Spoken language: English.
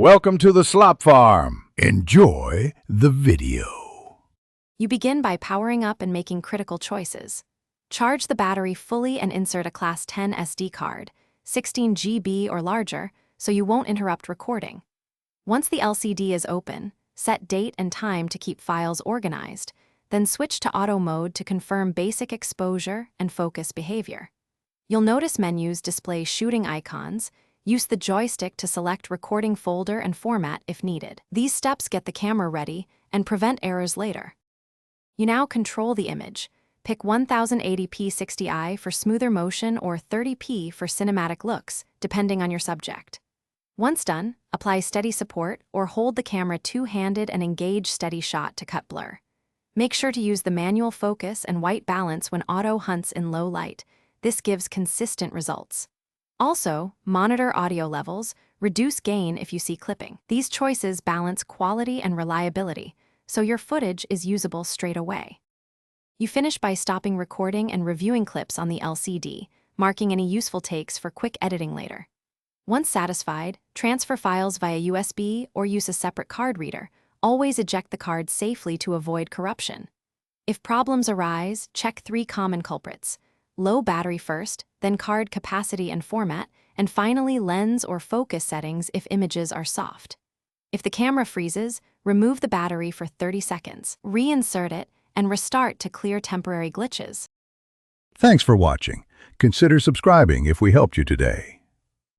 Welcome to the slop farm. Enjoy the video. You begin by powering up and making critical choices. Charge the battery fully and insert a Class 10 SD card, 16 GB or larger, so you won't interrupt recording. Once the LCD is open, set date and time to keep files organized, then switch to auto mode to confirm basic exposure and focus behavior. You'll notice menus display shooting icons. Use the joystick to select recording folder and format if needed. These steps get the camera ready and prevent errors later. You now control the image. Pick 1080p 60i for smoother motion or 30p for cinematic looks, depending on your subject. Once done, apply steady support or hold the camera two-handed and engage steady shot to cut blur. Make sure to use the manual focus and white balance when auto hunts in low light. This gives consistent results. Also, monitor audio levels, reduce gain if you see clipping. These choices balance quality and reliability, so your footage is usable straight away. You finish by stopping recording and reviewing clips on the LCD, marking any useful takes for quick editing later. Once satisfied, transfer files via USB or use a separate card reader. Always eject the card safely to avoid corruption. If problems arise, check 3 common culprits: low battery first, then card capacity and format, and finally lens or focus settings if images are soft. If the camera freezes, remove the battery for 30 seconds, reinsert it, and restart to clear temporary glitches. Thanks for watching. Consider subscribing if we helped you today.